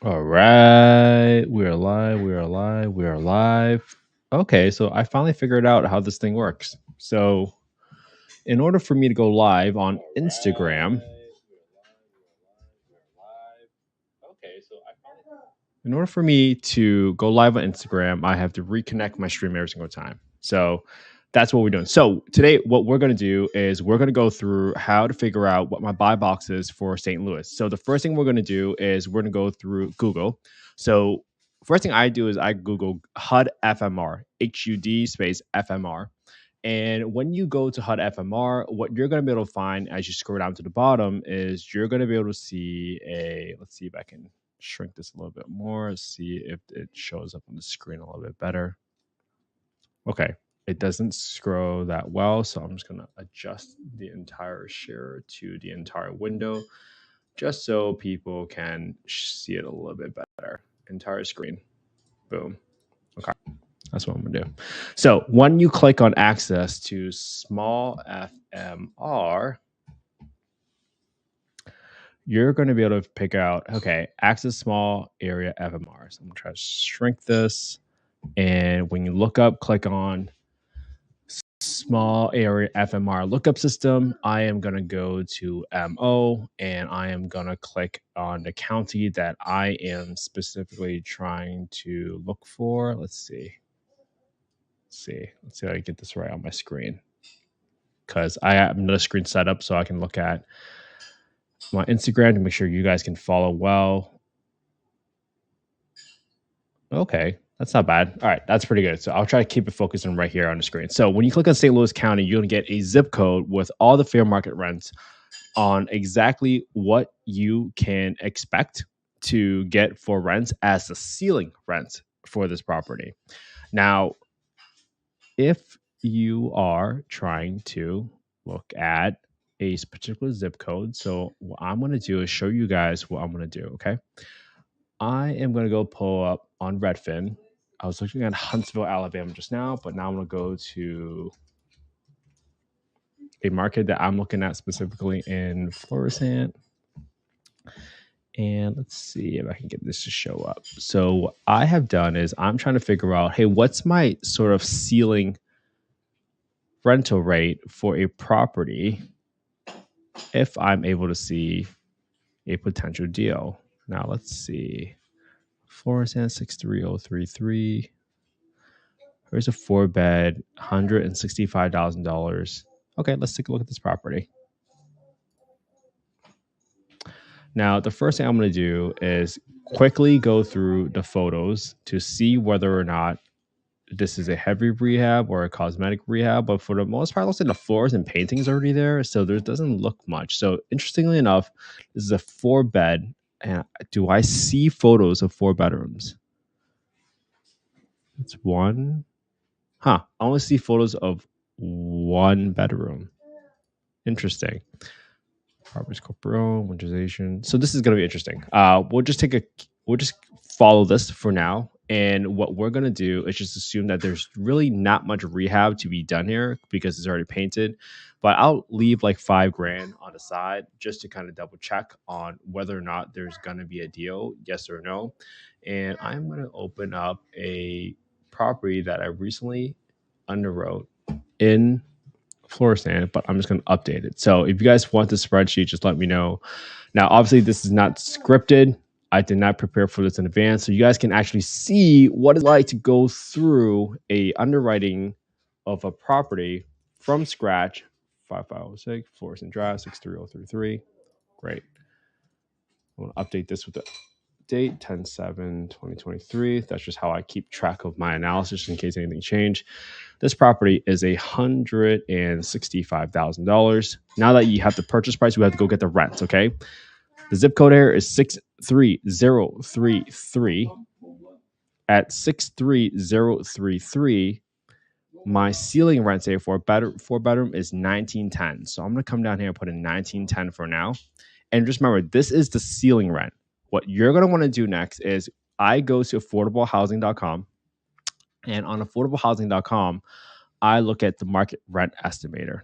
All right, we are live. We are live. We are live. Okay, so I finally figured out how this thing works. So, in order for me to go live on Instagram, in order for me to go live on Instagram, I have to reconnect my stream every single time. So that's what we're doing. So today, what we're going to do is we're going to go through how to figure out what my buy box is for St. Louis. So the first thing we're going to do is we're going to go through Google. So first thing I do is I Google HUD FMR, HUD space FMR. And when you go to HUD FMR, what you're going to be able to find as you scroll down to the bottom is you're going to be able to see let's see if I can shrink this a little bit more, see if it shows up on the screen a little bit better. Okay, it doesn't scroll that well, so I'm just going to adjust the entire share to the entire window just so people can see it a little bit better. Entire screen. Boom. Okay. That's what I'm gonna do. So when you click on access to small FMR, you're going to be able to pick out, okay, access small area FMR. So I'm gonna try to shrink this. And when you look up, click on small area FMR lookup system. I am going to go to MO and I am going to click on the county that I am specifically trying to look for. Let's see if I can get this right on my screen, because I have another screen set up so I can look at my Instagram to make sure you guys can follow well. Okay, that's not bad. All right, that's pretty good. So I'll try to keep it focusing right here on the screen. So when you click on St. Louis County, you're going to get a zip code with all the fair market rents on exactly what you can expect to get for rents as the ceiling rent for this property. Now, if you are trying to look at a particular zip code, so what I'm going to do is show you guys what I'm going to do. Okay, I am going to go pull up on Redfin. I was looking at Huntsville, Alabama just now, but now I'm going to go to a market that I'm looking at specifically in Florissant. And let's see if I can get this to show up. So what I have done is I'm trying to figure out, hey, what's my sort of ceiling rental rate for a property if I'm able to see a potential deal. Now let's see. Florissant 63033. Here's a 4-bed, $165,000. Okay, let's take a look at this property. Now, the first thing I'm going to do is quickly go through the photos to see whether or not this is a heavy rehab or a cosmetic rehab. But for the most part, it looks like the floors and paintings already there, so there doesn't look much. So interestingly enough, this is a 4-bed. And do I see photos of 4 bedrooms? It's one. I only see photos of 1 bedroom. Interesting. Properties corporate winterization. So this is going to be interesting. We'll just follow this for now. And what we're going to do is just assume that there's really not much rehab to be done here because it's already painted. But I'll leave like $5,000 on the side just to kind of double check on whether or not there's going to be a deal, yes or no. And I'm going to open up a property that I recently underwrote in Florissant, but I'm just going to update it. So if you guys want the spreadsheet, just let me know. Now, obviously, this is not scripted. I did not prepare for this in advance, so you guys can actually see what it's like to go through a underwriting of a property from scratch. 5506 Florissant Drive 63033. Great. I'm going to update this with the date 10/7/2023. That's just how I keep track of my analysis in case anything changed. This property is $165,000. Now that you have the purchase price, we have to go get the rent. Okay, the zip code here is 63033. At 63033, my ceiling rent say for a 4-bedroom is $1910. So I'm gonna come down here and put in $1910 for now. And just remember, this is the ceiling rent. What you're going to want to do next is I go to affordablehousing.com, and on affordablehousing.com, I look at the market rent estimator.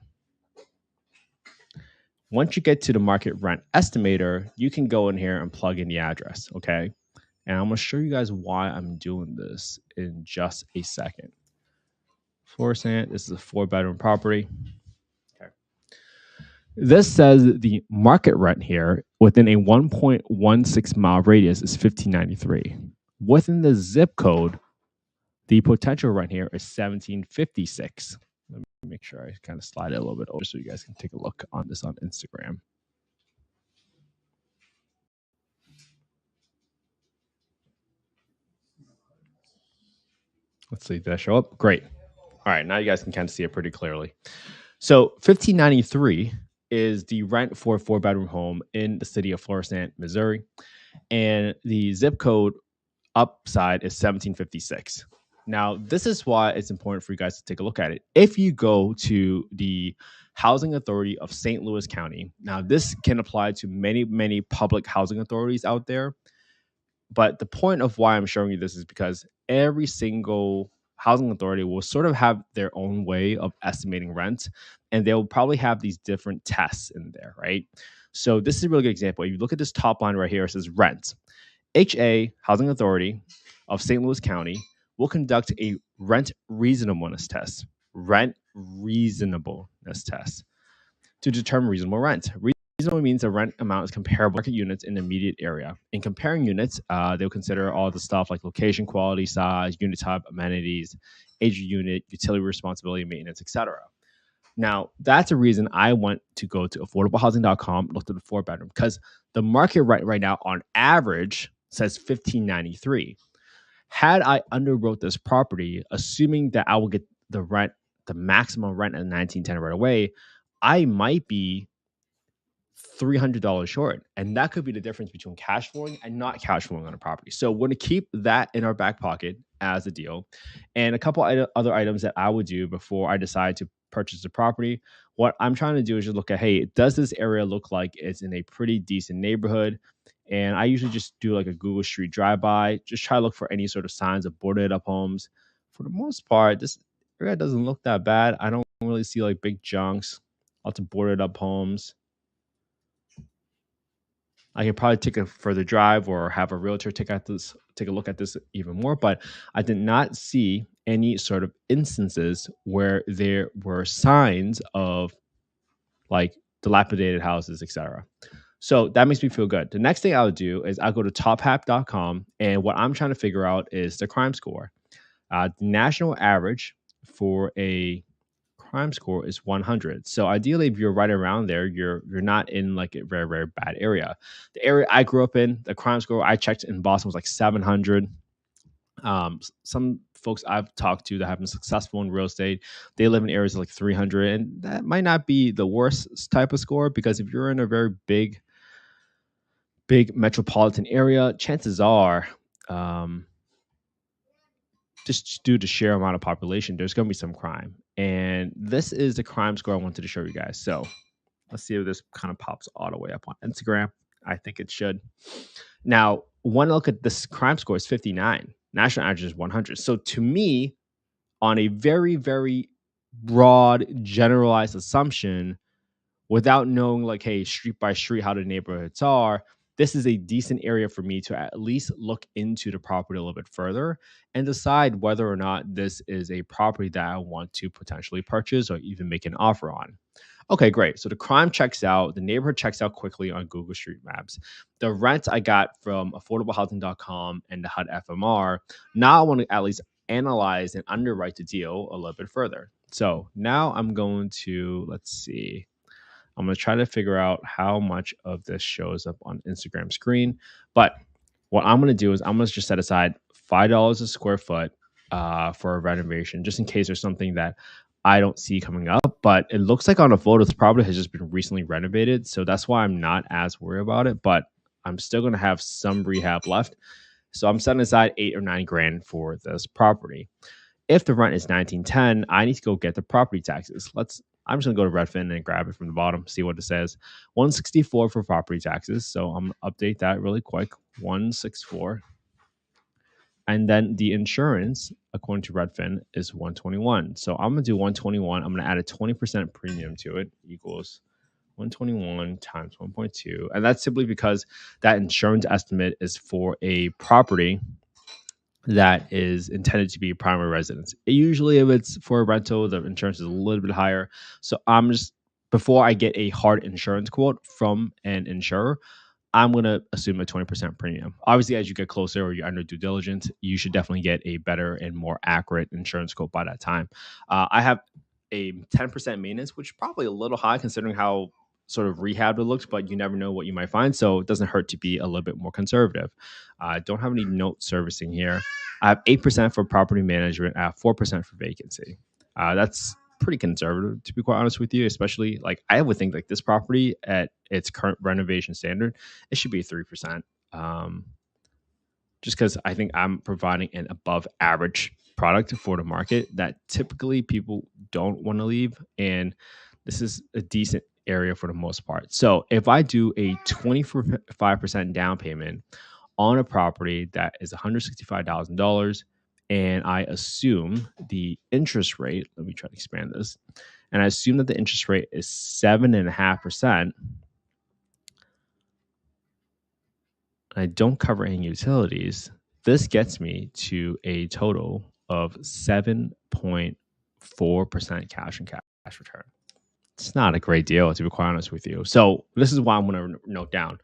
Once you get to the market rent estimator, you can go in here and plug in the address, okay? And I'm going to show you guys why I'm doing this in just a second. Florissant, this is a 4-bedroom property. Okay. This says the market rent here within a 1.16 mile radius is $1,593. Within the zip code, the potential rent here is $1,756. Let me make sure I kind of slide it a little bit over so you guys can take a look on this on Instagram. Let's see, did that show up? Great. All right, now you guys can kind of see it pretty clearly. So $1,593 is the rent for a 4-bedroom home in the city of Florissant, Missouri. And the zip code upside is 1756. Now, this is why it's important for you guys to take a look at it. If you go to the Housing Authority of St. Louis County, now this can apply to many, many public housing authorities out there. But the point of why I'm showing you this is because every single housing authority will sort of have their own way of estimating rent, and they'll probably have these different tests in there, right? So this is a really good example. If you look at this top line right here, it says rent. HA, Housing Authority of St. Louis County, will conduct a rent reasonableness test. Rent reasonableness test to determine reasonable rent. Reasonable means the rent amount is comparable to market units in the immediate area. In comparing units, they'll consider all the stuff like location, quality, size, unit type, amenities, age of unit, utility responsibility, maintenance, etc. Now, that's a reason I went to go to affordablehousing.com, looked at the 4-bedroom, because the market rent right now on average says $1,593. Had I underwrote this property, assuming that I will get the rent, the maximum rent at $1,910 right away, I might be $300 short. And that could be the difference between cash flowing and not cash flowing on a property. So we're going to keep that in our back pocket as a deal. And a couple other items that I would do before I decide to purchase the property. What I'm trying to do is just look at, hey, does this area look like it's in a pretty decent neighborhood? And I usually just do like a Google Street drive-by, just try to look for any sort of signs of boarded up homes. For the most part, this area doesn't look that bad. I don't really see like big junks, lots of boarded up homes. I could probably take a further drive or have a realtor take a look at this even more, but I did not see any sort of instances where there were signs of like dilapidated houses, etc. So that makes me feel good. The next thing I'll do is I'll go to tophap.com, and what I'm trying to figure out is the crime score. The national average for a crime score is 100. So ideally, if you're right around there, you're not in like a very, very bad area. The area I grew up in, the crime score I checked in Boston was like 700. Some folks I've talked to that have been successful in real estate, they live in areas like 300, and that might not be the worst type of score, because if you're in a very big metropolitan area, chances are, just due to sheer amount of population, there's going to be some crime. And this is the crime score I wanted to show you guys. So let's see if this kind of pops all the way up on Instagram. I think it should. Now, one look at this crime score is 59. National average is 100. So to me, on a very, very broad, generalized assumption, without knowing like, hey, street by street, how the neighborhoods are, this is a decent area for me to at least look into the property a little bit further and decide whether or not this is a property that I want to potentially purchase or even make an offer on. Okay, great. So the crime checks out, the neighborhood checks out quickly on Google Street Maps. The rent I got from affordablehousing.com and the HUD FMR, now I want to at least analyze and underwrite the deal a little bit further. So now I'm going to, let's see, I'm going to try to figure out how much of this shows up on Instagram screen. But what I'm going to do is I'm going to just set aside $5 a square foot for a renovation, just in case there's something that I don't see coming up. But it looks like on a photo, this property has just been recently renovated. So that's why I'm not as worried about it. But I'm still going to have some rehab left. So I'm setting aside $8 or $9 grand for this property. If the rent is $1,910, I need to go get the property taxes. I'm just going to go to Redfin and grab it from the bottom, see what it says. $164 for property taxes. So I'm going to update that really quick. $164. And then the insurance, according to Redfin, is $121. So I'm going to do $121. I'm going to add a 20% premium to it, equals 121 times 1.2. And that's simply because that insurance estimate is for a property that is intended to be primary residence. Usually, if it's for a rental, the insurance is a little bit higher. So I'm just, before I get a hard insurance quote from an insurer, I'm going to assume a 20% premium. Obviously, as you get closer or you're under due diligence, you should definitely get a better and more accurate insurance quote by that time. I have a 10% maintenance, which is probably a little high considering how sort of rehab it looks, but you never know what you might find. So it doesn't hurt to be a little bit more conservative. I don't have any note servicing here. I have 8% for property management. I have 4% for vacancy. That's pretty conservative, to be quite honest with you, especially like I would think like this property at its current renovation standard, it should be 3%. Just because I think I'm providing an above average product for the market that typically people don't want to leave. And this is a decent area for the most part. So if I do a 25% down payment on a property that is $165,000, and I assume the interest rate, let me try to expand this, and I assume that the interest rate is 7.5%, I don't cover any utilities, this gets me to a total of 7.4% cash and cash return. It's not a great deal, to be quite honest with you. So this is why I'm going to note down.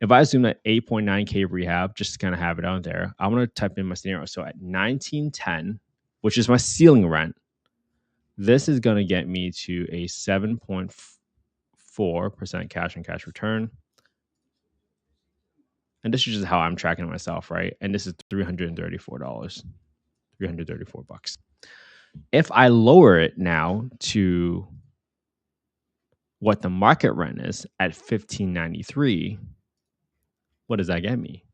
If I assume that 8.9K rehab, just to kind of have it out there, I'm going to type in my scenario. So at 1910, which is my ceiling rent, this is going to get me to a 7.4% cash and cash return. And this is just how I'm tracking myself, right? And this is $334, $334. If I lower it now to what the market rent is at $1,593, what does that get me?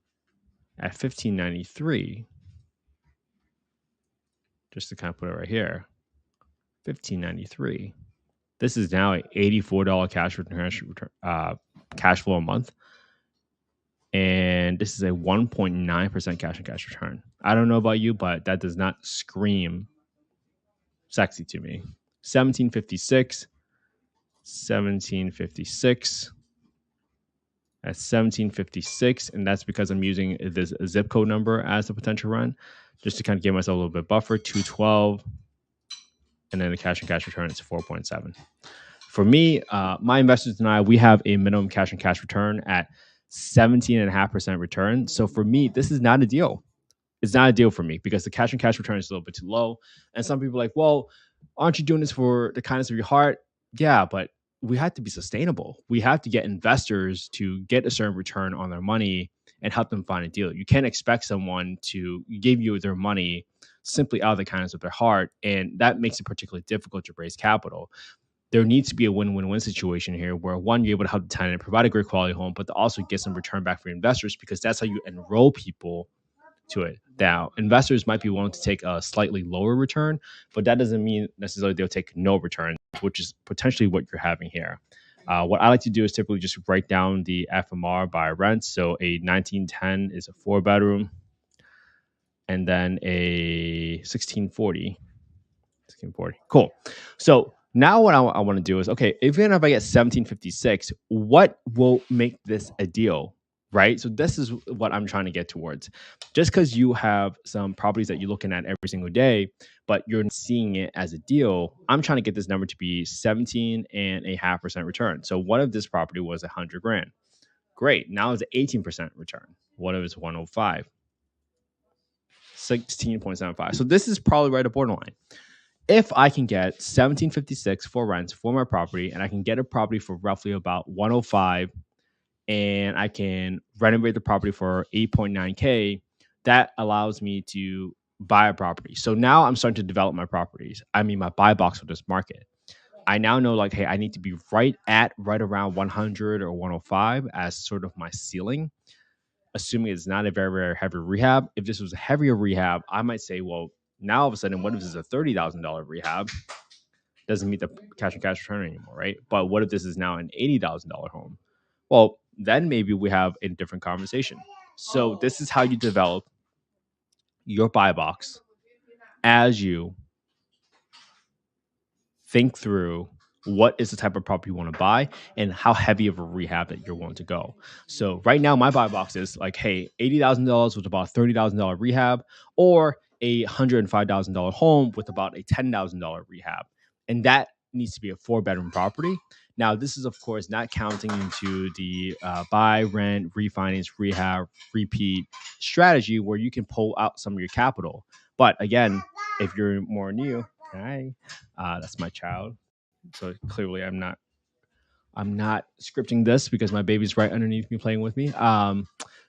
At $1,593, just to kind of put it right here, $1,593. This is now an $84 cash flow a month. And this is a 1.9% cash and cash return. I don't know about you, but that does not scream sexy to me. 1756. That's 1756. And that's because I'm using this zip code number as the potential run, just to kind of give myself a little bit buffer. 212. And then the cash and cash return is 4.7. For me, my investors and I, we have a minimum cash and cash return at 17.5% return. So for me, this is not a deal. It's not a deal for me because the cash and cash return is a little bit too low. And some people are like, well, aren't you doing this for the kindness of your heart? Yeah, but we have to be sustainable. We have to get investors to get a certain return on their money and help them find a deal. You can't expect someone to give you their money simply out of the kindness of their heart. And that makes it particularly difficult to raise capital. There needs to be a win-win-win situation here where one, you're able to help the tenant provide a great quality home, but to also get some return back for your investors because that's how you enroll people to it. Now, investors might be willing to take a slightly lower return, but that doesn't mean necessarily they'll take no return, which is potentially what you're having here. What I like to do is typically just write down the FMR by rent. So a 1910 is a 4-bedroom, and then a 1640. Cool. So now what I want to do is, okay, even if I get 1756, what will make this a deal, right? So this is what I'm trying to get towards. Just because you have some properties that you're looking at every single day, but you're seeing it as a deal, I'm trying to get this number to be 17.5% return. So what if this property was $100,000? Great. Now it's an 18% return. What if it's 105? 16.75. So this is probably right at borderline. If I can get 1756 for rent for my property, and I can get a property for roughly about 105, and I can renovate the property for 8.9K, that allows me to buy a property. So now I'm starting to develop my properties. I mean, my buy box for this market. I now know like, hey, I need to be right around 100 or 105 as sort of my ceiling, assuming it's not a very, very heavy rehab. If this was a heavier rehab, I might say, well, now all of a sudden, what if this is a $30,000 rehab? Doesn't meet the cash and cash return anymore, right? But what if this is now an $80,000 home? Well, then maybe we have a different conversation. So this is how you develop your buy box as you think through what is the type of property you want to buy and how heavy of a rehab that you're willing to go. So right now, my buy box is like, hey, $80,000 with about $30,000 rehab, or a $105,000 home with about a $10,000 rehab. And that needs to be a 4-bedroom property. Now, this is, of course, not counting into the buy, rent, refinance, rehab, repeat strategy where you can pull out some of your capital. But again, if you're more new, hi, that's my child. So clearly, I'm not scripting this because my baby's right underneath me playing with me.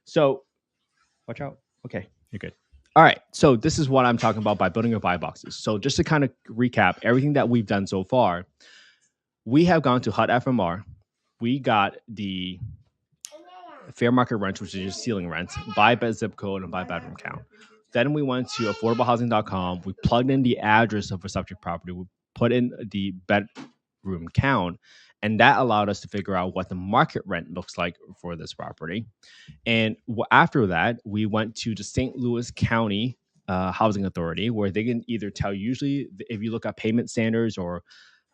So watch out. Okay, you're good. All right. So this is what I'm talking about by building your buy boxes. So just to kind of recap everything that we've done so far, we have gone to HUD FMR. We got the fair market rent, which is just ceiling rent, by bed zip code, and by bedroom count. Then we went to affordablehousing.com. We plugged in the address of a subject property. We put in the bedroom count, and that allowed us to figure out what the market rent looks like for this property. And after that, we went to the St. Louis County Housing Authority, where they can either tell you, usually if you look at payment standards or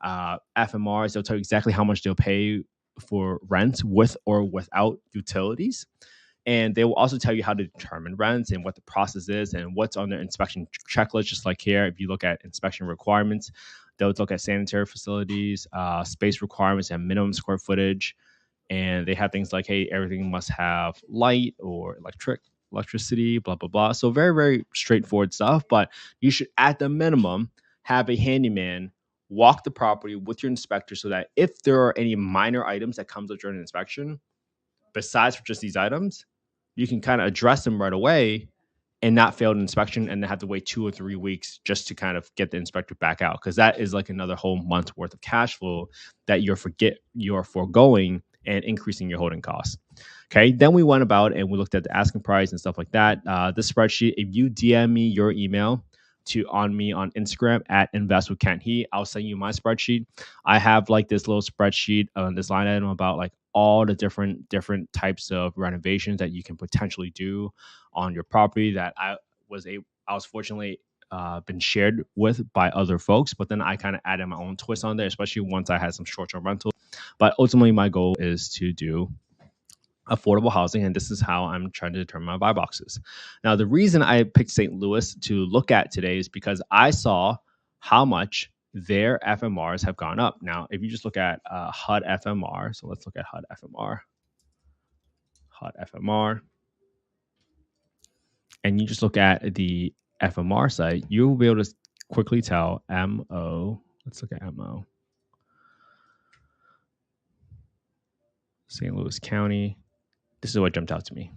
FMRs, they'll tell you exactly how much they'll pay for rent with or without utilities. And they will also tell you how to determine rents and what the process is and what's on their inspection checklist. Just like here, if you look at inspection requirements, they'll look at sanitary facilities, space requirements, and minimum square footage. And they have things like, hey, everything must have light or electricity, blah, blah, blah. So very, very straightforward stuff. But you should, at the minimum, have a handyman walk the property with your inspector so that if there are any minor items that comes up during an inspection, besides for just these items, you can kind of address them right away and not fail an inspection and then have to wait 2 or 3 weeks just to kind of get the inspector back out. Because that is like another whole month's worth of cash flow that you're foregoing and increasing your holding costs. Okay. Then we went about and we looked at the asking price and stuff like that. This spreadsheet, if you DM me your email on Instagram at invest with Kent He, I'll send you my spreadsheet. I have like this little spreadsheet on this line item about like all the different types of renovations that you can potentially do on your property that I was fortunately been shared with by other folks, but then I kind of added my own twist on there, especially once I had some short-term rentals. But ultimately, my goal is to do affordable housing, and this is how I'm trying to determine my buy boxes. Now, the reason I picked St. Louis to look at today is because I saw how much their FMRs have gone up. Now, if you just look at HUD FMR, so let's look at HUD FMR, and you just look at the FMR site, you'll be able to quickly tell MO. Let's look at MO. St. Louis County. This is what jumped out to me.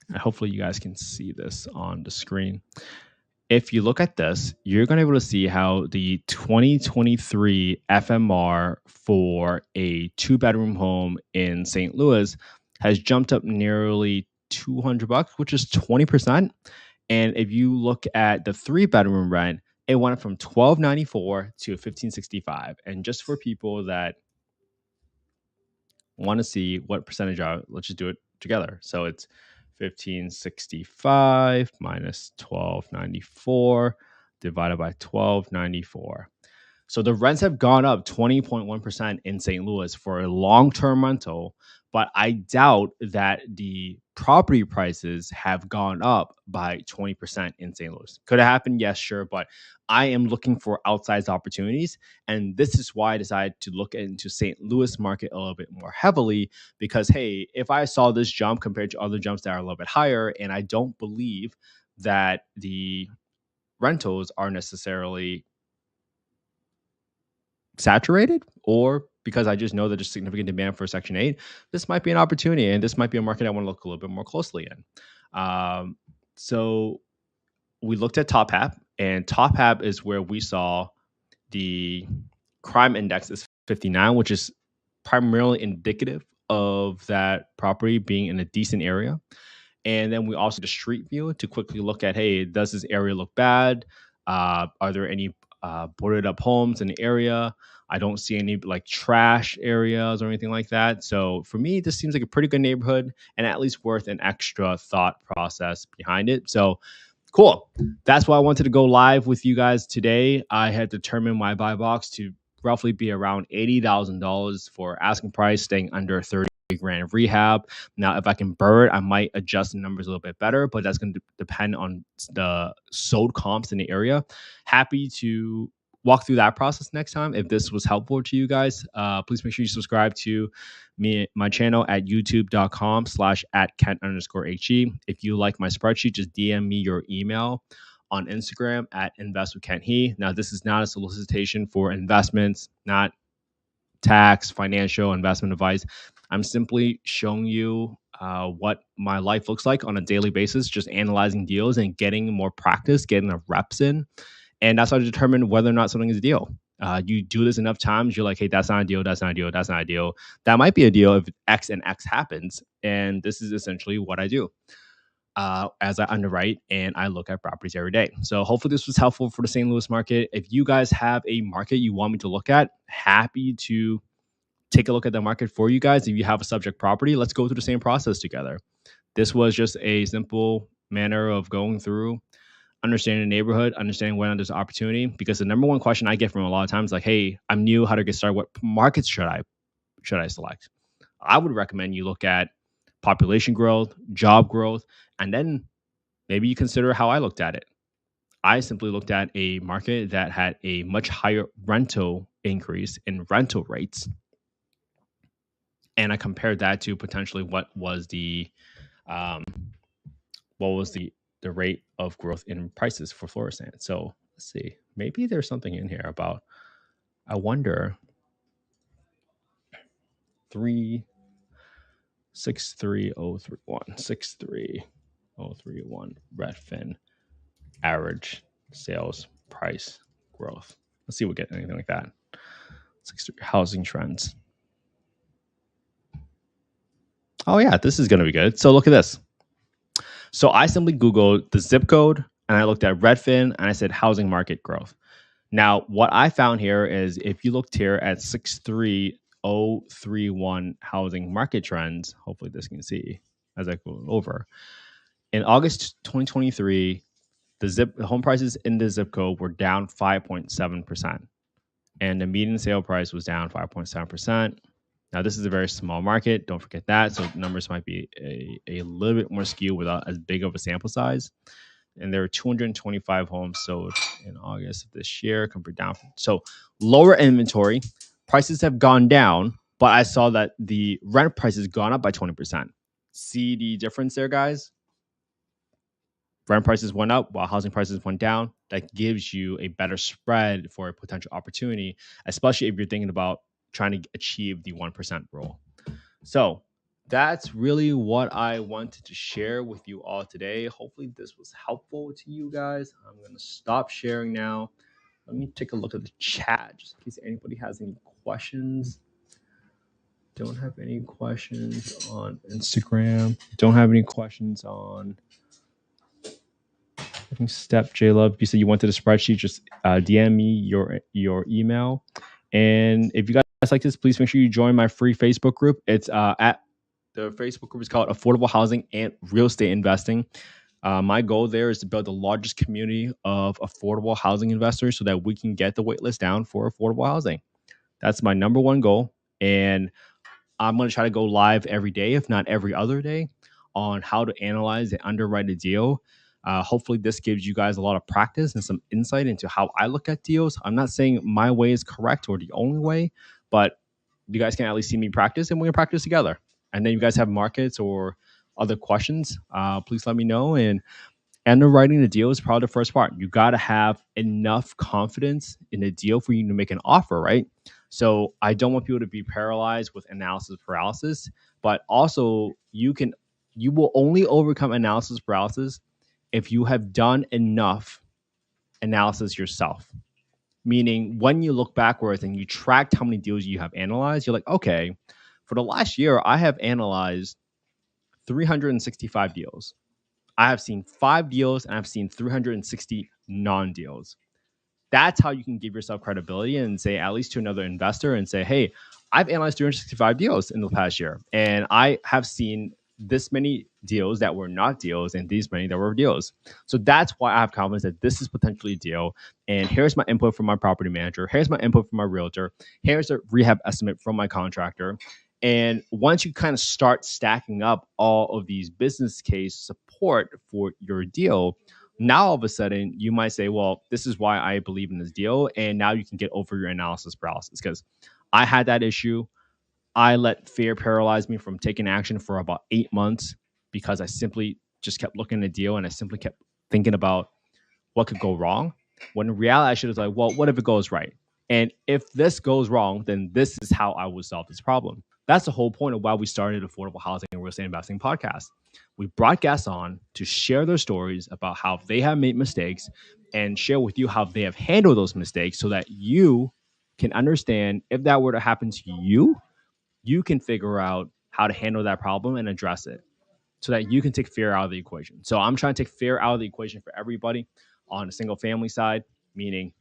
And hopefully you guys can see this on the screen. If you look at this, you're going to be able to see how the 2023 FMR for a 2-bedroom home in St. Louis has jumped up nearly $200, which is 20%. And if you look at the 3-bedroom rent, it went from $1,294 to $1,565. And just for people that want to see what percentage are, let's just do it together. So it's 1565 minus 1294 divided by 1294. So the rents have gone up 20.1% in St. Louis for a long-term rental, but I doubt that the property prices have gone up by 20% in St. Louis. Could have happened? Yes, sure. But I am looking for outsized opportunities. And this is why I decided to look into St. Louis market a little bit more heavily because, hey, if I saw this jump compared to other jumps that are a little bit higher, and I don't believe that the rentals are necessarily saturated, or because I just know that there's significant demand for Section 8, this might be an opportunity, and this might be a market I want to look a little bit more closely in. So we looked at Top Hab, and Top Hab is where we saw the crime index is 59, which is primarily indicative of that property being in a decent area. And then we also did a street view to quickly look at, hey, does this area look bad? Are there any boarded up homes in the area? I don't see any like trash areas or anything like that. So for me, this seems like a pretty good neighborhood and at least worth an extra thought process behind it. So cool. That's why I wanted to go live with you guys today. I had determined my buy box to roughly be around $80,000 for asking price, staying under 30 grand of rehab. Now, if I can burn, I might adjust the numbers a little bit better, but that's going to depend on the sold comps in the area. Happy to walk through that process next time. If this was helpful to you guys, please make sure you subscribe to my channel at youtube.com/@Kent_HE. If you like my spreadsheet, just DM me your email on Instagram at @InvestWithKentHe. Now, this is not a solicitation for investments, not tax, financial, investment advice. I'm simply showing you what my life looks like on a daily basis, just analyzing deals and getting more practice, getting the reps in. And that's how to determine whether or not something is a deal. You do this enough times, you're like, hey, that's not a deal, that's not a deal, that's not a deal. That might be a deal if X and X happens. And this is essentially what I do as I underwrite and I look at properties every day. So hopefully this was helpful for the St. Louis market. If you guys have a market you want me to look at, happy to take a look at the market for you guys. If you have a subject property, let's go through the same process together. This was just a simple manner of going through, understanding the neighborhood, understanding when there's opportunity. Because the number one question I get from a lot of times, like, hey, I'm new, how to get started? What markets should I select? I would recommend you look at population growth, job growth, and then maybe you consider how I looked at it. I simply looked at a market that had a much higher rental increase in rental rates. And I compared that to potentially what was the rate of growth in prices for Florissant. So let's see, maybe there's something in here about, I wonder, 63031 Redfin average sales price growth. Let's see if we get anything like that. Housing trends. Oh yeah, this is going to be good. So look at this. So I simply Googled the zip code and I looked at Redfin and I said housing market growth. Now, what I found here is if you looked here at 63031 housing market trends, hopefully this can see as I go over. In August 2023, the home prices in the zip code were down 5.7%. And the median sale price was down 5.7%. Now, this is a very small market. Don't forget that. So numbers might be a little bit more skewed without as big of a sample size. And there were 225 homes sold in August of this year compared down. So lower inventory, prices have gone down, but I saw that the rent prices gone up by 20%. See the difference there, guys? Rent prices went up while housing prices went down. That gives you a better spread for a potential opportunity, especially if you're thinking about trying to achieve the 1% rule. So that's really what I wanted to share with you all today. Hopefully this was helpful to you guys. I'm going to stop sharing now. Let me take a look at the chat just in case anybody has any questions. Don't have any questions on Instagram. Don't have any questions on Step J Love. You said you wanted a spreadsheet. Just DM me your email. And if you guys like this, please make sure you join my free Facebook group. It's at the Facebook group is called Affordable Housing and Real Estate Investing. My goal there is to build the largest community of affordable housing investors so that we can get the wait list down for affordable housing. That's my number one goal. And I'm going to try to go live every day, if not every other day, on how to analyze and underwrite a deal. Hopefully this gives you guys a lot of practice and some insight into how I look at deals. I'm not saying my way is correct or the only way, but you guys can at least see me practice and we're going to practice together. And then you guys have markets or other questions, please let me know. And underwriting the deal is probably the first part. You got to have enough confidence in the deal for you to make an offer, right? So I don't want people to be paralyzed with analysis paralysis, but also you will only overcome analysis paralysis if you have done enough analysis yourself. Meaning when you look backwards and you tracked how many deals you have analyzed, you're like, okay, for the last year, I have analyzed 365 deals. I have seen 5 deals and I've seen 360 non-deals. That's how you can give yourself credibility and say, at least to another investor, and say, hey, I've analyzed 365 deals in the past year and I have seen this many deals that were not deals and these many that were deals. So that's why I have confidence that this is potentially a deal. And here's my input from my property manager. Here's my input from my realtor. Here's a rehab estimate from my contractor. And once you kind of start stacking up all of these business case support for your deal, now all of a sudden you might say, well, this is why I believe in this deal. And now you can get over your analysis paralysis, because I had that issue. I let fear paralyze me from taking action for about 8 months because I simply just kept looking at the deal and I simply kept thinking about what could go wrong. When in reality, I should have like, well, what if it goes right? And if this goes wrong, then this is how I would solve this problem. That's the whole point of why we started Affordable Housing and Real Estate Investing podcast. We brought guests on to share their stories about how they have made mistakes and share with you how they have handled those mistakes so that you can understand if that were to happen to you, you can figure out how to handle that problem and address it so that you can take fear out of the equation. So I'm trying to take fear out of the equation for everybody on a single family side, meaning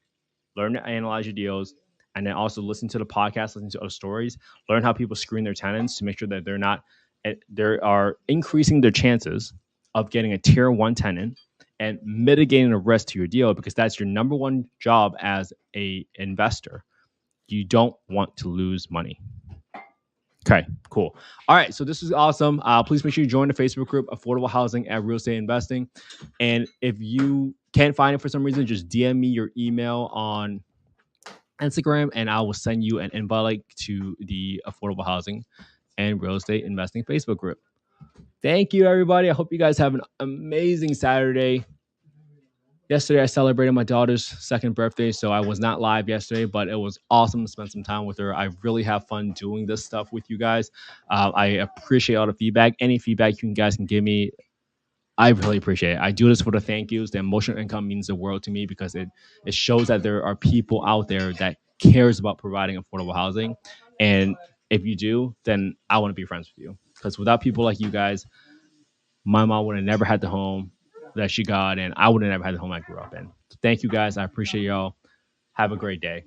learn to analyze your deals and then also listen to the podcast, listen to other stories, learn how people screen their tenants to make sure that they are increasing their chances of getting a tier 1 tenant and mitigating the risk to your deal, because that's your number one job as a investor. You don't want to lose money. Okay, cool. All right, so this is awesome. Please make sure you join the Facebook group, Affordable Housing and Real Estate Investing. And if you can't find it for some reason, just DM me your email on Instagram, and I will send you an invite link to the Affordable Housing and Real Estate Investing Facebook group. Thank you, everybody. I hope you guys have an amazing Saturday. Yesterday, I celebrated my daughter's 2nd birthday, so I was not live yesterday, but it was awesome to spend some time with her. I really have fun doing this stuff with you guys. I appreciate all the feedback. Any feedback you guys can give me, I really appreciate it. I do this for the thank yous. The emotional income means the world to me because it shows that there are people out there that cares about providing affordable housing. And if you do, then I want to be friends with you, because without people like you guys, my mom would have never had the home that she got, and I would have never had the home I grew up in. So thank you guys. I appreciate y'all. Have a great day.